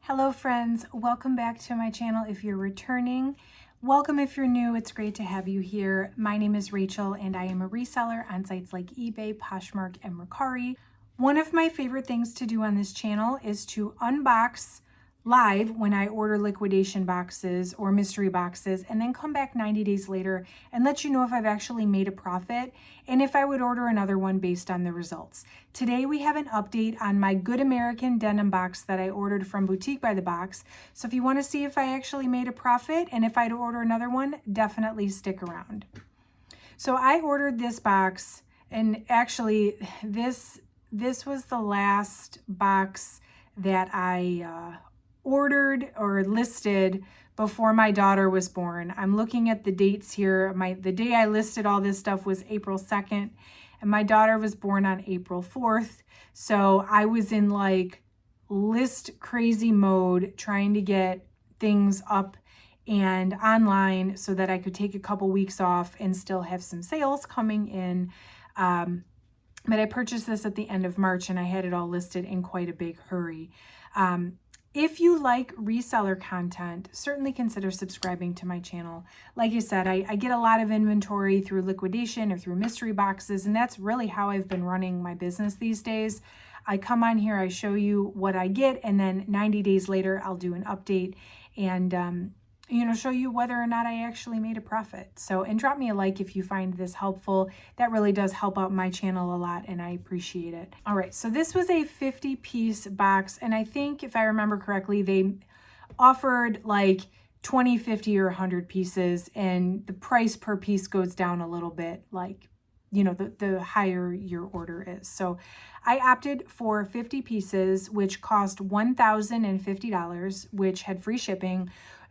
Hello friends, welcome back to my channel if you're returning. Welcome if you're new, it's great to have you here. My name is Rachel and I am a reseller on sites like eBay, Poshmark, and Mercari. One of my favorite things to do on this channel is to unbox live when I order liquidation boxes or mystery boxes and then come back 90 days later and let you know if I've actually made a profit and if I would order another one based on the results. Today we have an update on my Good American denim box that I ordered from Boutique by the Box. So if you want to see if I actually made a profit and if I'd order another one, definitely stick around. So I ordered this box, and actually this was the last box that I ordered or listed before my daughter was born. I'm looking at the dates here. The day I listed all this stuff was April 2nd, and my daughter was born on April 4th. So I was in like list crazy mode trying to get things up and online so that I could take a couple weeks off and still have some sales coming in. But I purchased this at the end of March and I had it all listed in quite a big hurry. If you like reseller content, certainly consider subscribing to my channel. Like I said, I get a lot of inventory through liquidation or through mystery boxes, and that's really how I've been running my business these days. I come on here, I show you what I get, and then 90 days later, I'll do an update and show you whether or not I actually made a profit. So, and drop me a like if you find this helpful. That really does help out my channel a lot and I appreciate it. All right, so this was a 50-piece box, and I think if I remember correctly, they offered like 20, 50, or 100 pieces, and the price per piece goes down a little bit, like, the higher your order is. So I opted for 50 pieces, which cost $1,050, which had free shipping.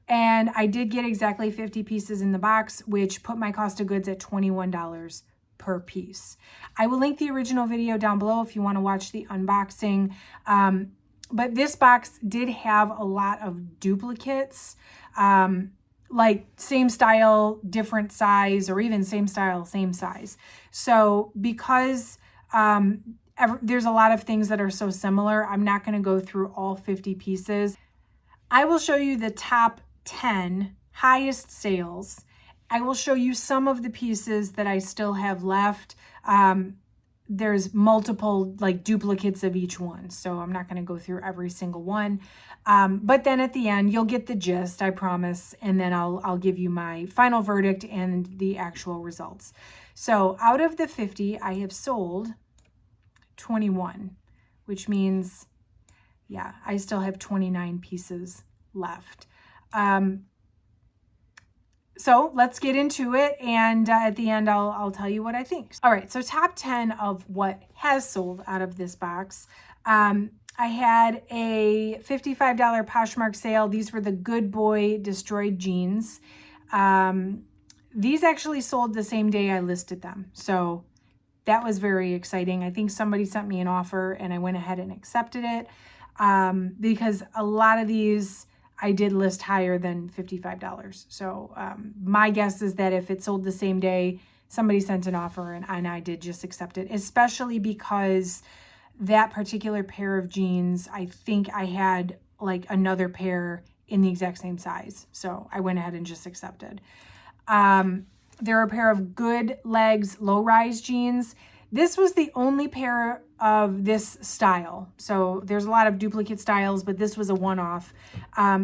And I did get exactly 50 pieces in the box, which put my cost of goods at $21 per piece. I will link the original video down below if you want to watch the unboxing. But this box did have a lot of duplicates, like same style, different size, or even same style, same size. So because there's a lot of things that are so similar, I'm not going to go through all 50 pieces. I will show you the top 10 highest sales. I will show you some of the pieces that I still have left. There's multiple like duplicates of each one, so I'm not going to go through every single one. But then at the end, you'll get the gist, I promise, and then I'll give you my final verdict and the actual results. So out of the 50, I have sold 21, which means, yeah, I still have 29 pieces left. So let's get into it, and at the end I'll tell you what I think. All right, so top 10 of what has sold out of this box. I had a $55 Poshmark sale. These were the Good Boy Destroyed jeans. These actually sold the same day I listed them, so that was very exciting. I think somebody sent me an offer and I went ahead and accepted it, because a lot of these I did list higher than $55. So my guess is that if it sold the same day, somebody sent an offer and I did just accept it, especially because that particular pair of jeans, I think I had like another pair in the exact same size. So I went ahead and just accepted. There are a pair of Good Legs low-rise jeans. This was the only pair of this style. So there's a lot of duplicate styles, but this was a one-off.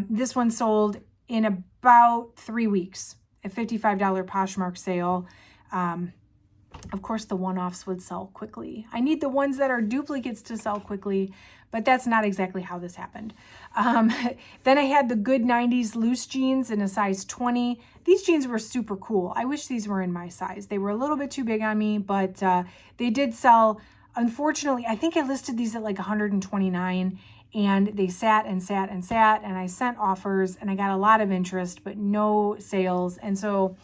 This one sold in about 3 weeks, a $55 Poshmark sale. Of course, the one-offs would sell quickly. I need the ones that are duplicates to sell quickly, but that's not exactly how this happened. Then I had the Good 90s loose jeans in a size 20. These jeans were super cool. I wish these were in my size. They were a little bit too big on me, but they did sell. Unfortunately, I think I listed these at like 129, and they sat and sat and sat, and I sent offers and I got a lot of interest, but no sales. And so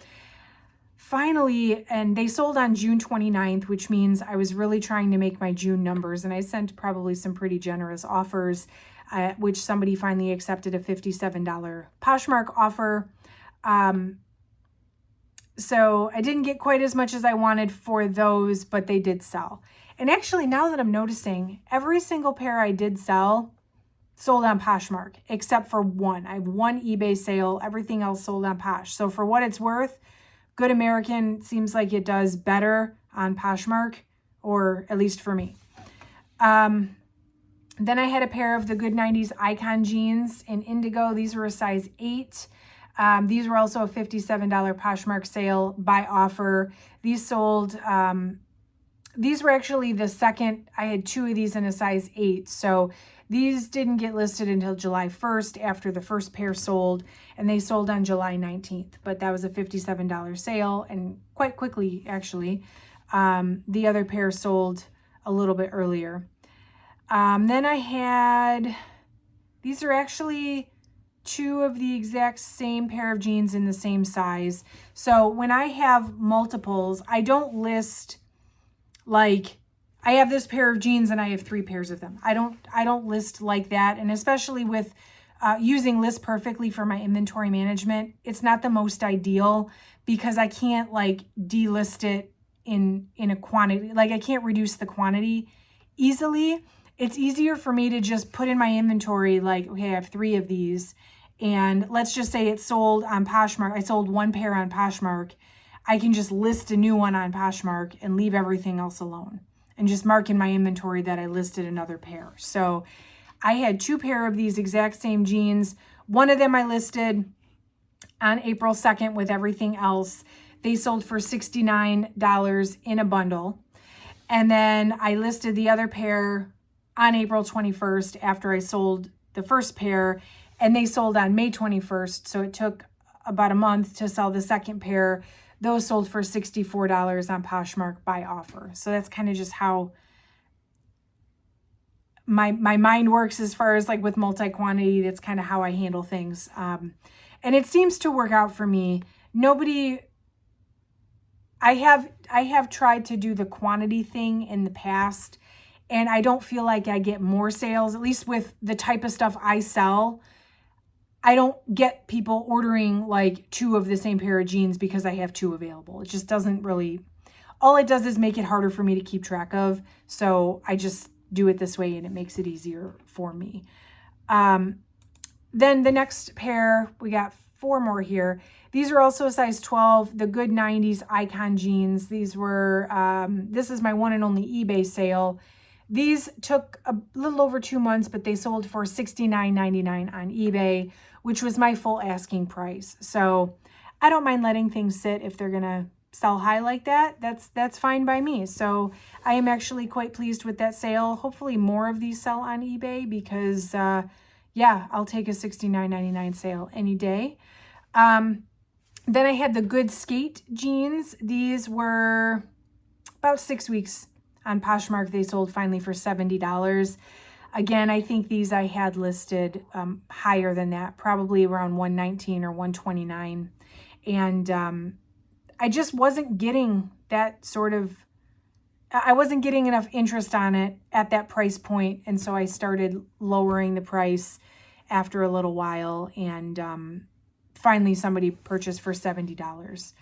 finally, and they sold on June 29th, which means I was really trying to make my June numbers, and I sent probably some pretty generous offers, which somebody finally accepted a $57 Poshmark offer. So I didn't get quite as much as I wanted for those, but they did sell. And actually, now that I'm noticing, every single pair I did sell sold on Poshmark, except for one. I have one eBay sale. Everything else sold on Posh. So for what it's worth, Good American seems like it does better on Poshmark, or at least for me. Then I had a pair of the Good 90s Icon jeans in indigo. These were a size 8. These were also a $57 Poshmark sale by offer. These sold, these were actually the second. I had 2 of these in a size 8. So these didn't get listed until July 1st after the first pair sold, and they sold on July 19th. But that was a $57 sale, and quite quickly, actually. The other pair sold a little bit earlier. Then I had, these are actually 2 of the exact same pair of jeans in the same size. So when I have multiples, I don't list like, I have this pair of jeans and I have 3 pairs of them. I don't list like that. And especially with using List Perfectly for my inventory management, it's not the most ideal because I can't like delist it in a quantity. Like I can't reduce the quantity easily. It's easier for me to just put in my inventory like, okay, I have 3 of these. And let's just say it's sold on Poshmark. I sold 1 pair on Poshmark. I can just list a new one on Poshmark and leave everything else alone. And just mark in my inventory that I listed another pair. So I had 2 pair of these exact same jeans. One of them I listed on April 2nd with everything else. They sold for $69 in a bundle. And then I listed the other pair on April 21st after I sold the first pair, and they sold on May 21st. So it took about a month to sell the second pair. Those sold for $64 on Poshmark by offer. So that's kind of just how my mind works as far as like with multi-quantity. That's kind of how I handle things. And it seems to work out for me. I have tried to do the quantity thing in the past, and I don't feel like I get more sales, at least with the type of stuff I sell. I don't get people ordering like 2 of the same pair of jeans because I have 2 available. It just doesn't really, all it does is make it harder for me to keep track of. So I just do it this way and it makes it easier for me. Then the next pair, we got 4 more here. These are also a size 12, the Good 90s Icon jeans. These were, this is my one and only eBay sale. These took a little over 2 months, but they sold for $69.99 on eBay, which was my full asking price. So I don't mind letting things sit if they're gonna sell high like that. That's fine by me. So I am actually quite pleased with that sale. Hopefully more of these sell on eBay because yeah, I'll take a $69.99 sale any day. Then I had the Good Skate jeans. These were about 6 weeks on Poshmark. They sold finally for $70. Again, I think these I had listed higher than that, probably around $119 or $129. And I just wasn't getting that sort of, I wasn't getting enough interest on it at that price point. And so I started lowering the price after a little while. And finally somebody purchased for $70.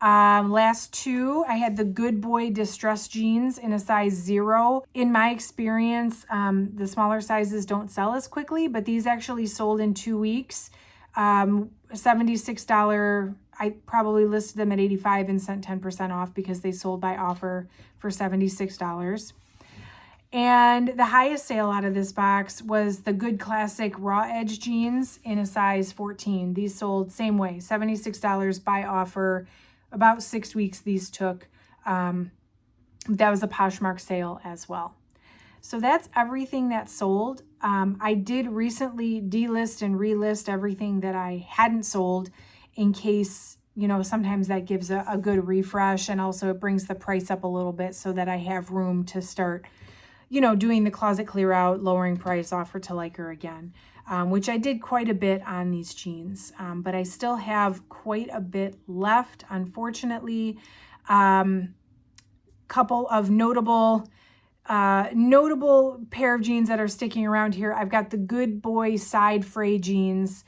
Last 2, I had the Good Boy Distress jeans in a size 0. In my experience, the smaller sizes don't sell as quickly, but these actually sold in 2 weeks. $76. I probably listed them at $85 and sent 10% off because they sold by offer for $76. And the highest sale out of this box was the Good Classic Raw Edge jeans in a size 14. These sold same way, $76 by offer. About 6 weeks these took. That was a Poshmark sale as well. So that's everything that sold. I did recently delist and relist everything that I hadn't sold in case, you know, sometimes that gives a good refresh, and also it brings the price up a little bit so that I have room to start, you know, doing the closet clear out, lowering price, offer to like her again, which I did quite a bit on these jeans. But I still have quite a bit left, unfortunately. Couple of notable pair of jeans that are sticking around here. I've got the Good Boy Side Fray jeans.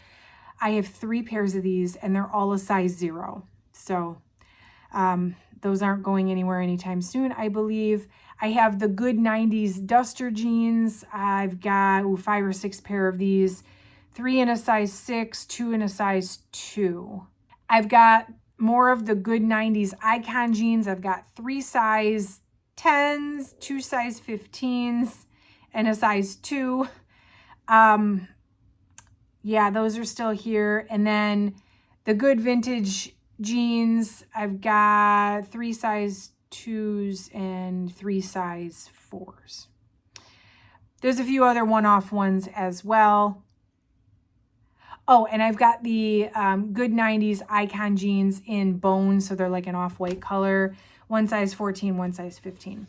I have 3 pairs of these and they're all a size 0. So Those aren't going anywhere anytime soon, I believe. I have the good 90s duster jeans. I've got 5 or 6 pair of these, 3 in a size 6, 2 in a size 2. I've got more of the good 90s icon jeans. I've got 3 size 10s, 2 size 15s, and a size 2. Yeah, those are still here. And then the good vintage jeans, I've got 3 size 2s and 3 size 4s. There's a few other one-off ones as well. Oh, and I've got the good 90s icon jeans in bone, so they're like an off-white color. 1 size 14, 1 size 15.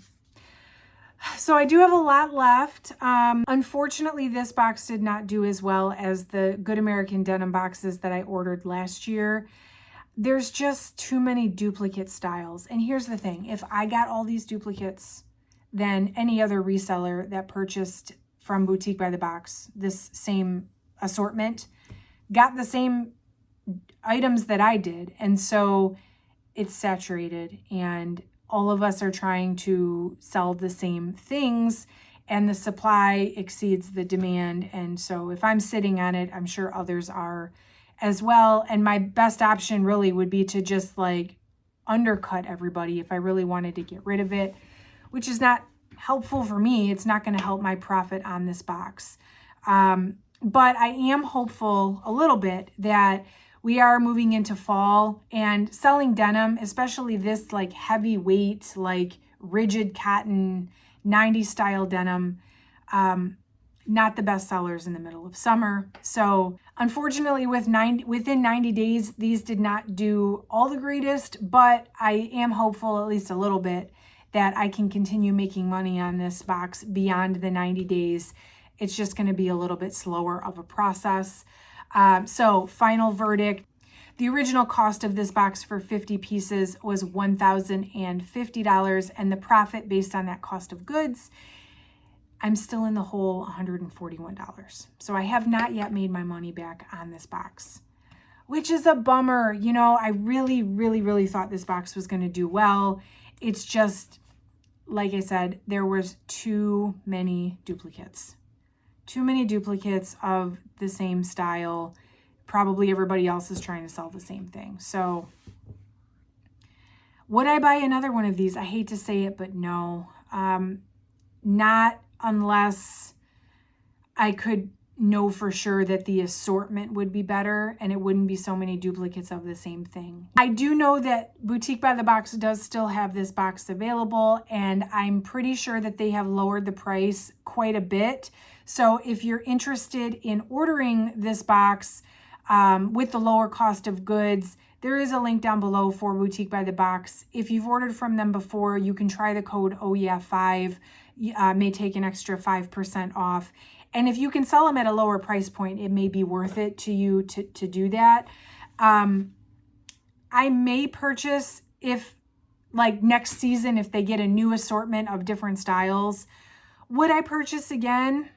So I do have a lot left. Unfortunately, this box did not do as well as the Good American Denim boxes that I ordered last year. There's just too many duplicate styles. And here's the thing. If I got all these duplicates, then any other reseller that purchased from Boutique by the Box, this same assortment, got the same items that I did. And so it's saturated, and all of us are trying to sell the same things, and the supply exceeds the demand. And so if I'm sitting on it, I'm sure others are as well. And my best option really would be to just like undercut everybody if I really wanted to get rid of it, which is not helpful for me. It's not going to help my profit on this box. But I am hopeful a little bit that we are moving into fall, and selling denim, especially this like heavyweight, like rigid cotton 90s style denim, not the best sellers in the middle of summer. So unfortunately within 90 days, these did not do all the greatest, but I am hopeful at least a little bit that I can continue making money on this box beyond the 90 days. It's just going to be a little bit slower of a process. So final verdict, the original cost of this box for 50 pieces was $1,050, and the profit based on that cost of goods, I'm still in the hole, $141. So I have not yet made my money back on this box, which is a bummer. You know, I really thought this box was going to do well. It's just, like I said, there was too many duplicates. Too many duplicates of the same style. Probably everybody else is trying to sell the same thing. So would I buy another one of these? I hate to say it, but no. Not unless I could know for sure that the assortment would be better and it wouldn't be so many duplicates of the same thing. I do know that Boutique by the Box does still have this box available, and I'm pretty sure that they have lowered the price quite a bit. So if you're interested in ordering this box with the lower cost of goods, there is a link down below for Boutique by the Box. If you've ordered from them before, you can try the code OYEAH5. May take an extra 5% off. And if you can sell them at a lower price point, it may be worth it to you to do that. I may purchase, if like next season, if they get a new assortment of different styles. Would I purchase again?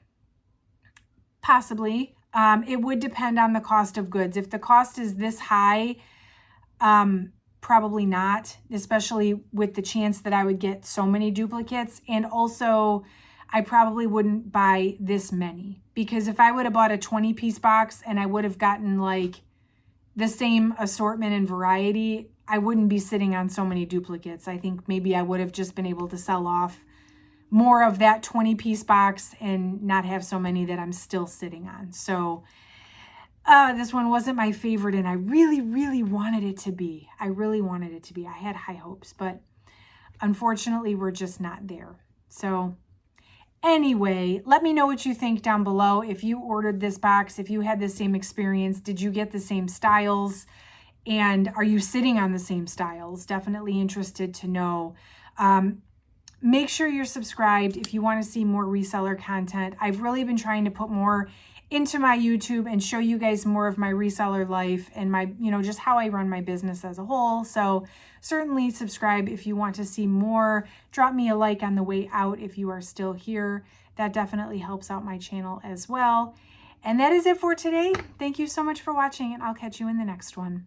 Possibly. It would depend on the cost of goods. If the cost is this high, probably not, especially with the chance that I would get so many duplicates. And also, I probably wouldn't buy this many, because if I would have bought a 20-piece box and I would have gotten like the same assortment and variety, I wouldn't be sitting on so many duplicates. I think maybe I would have just been able to sell off more of that 20-piece box and not have so many that I'm still sitting on. So this one wasn't my favorite, and I really wanted it to be. I really wanted it to be. I had high hopes, but unfortunately we're just not there. So anyway, let me know what you think down below. If you ordered this box, if you had the same experience, did you get the same styles? And are you sitting on the same styles? Definitely interested to know. Make sure you're subscribed if you want to see more reseller content. I've really been trying to put more into my YouTube and show you guys more of my reseller life and my, just how I run my business as a whole. So certainly subscribe if you want to see more. Drop me a like on the way out if you are still here. That definitely helps out my channel as well. And that is it for today. Thank you so much for watching, and I'll catch you in the next one.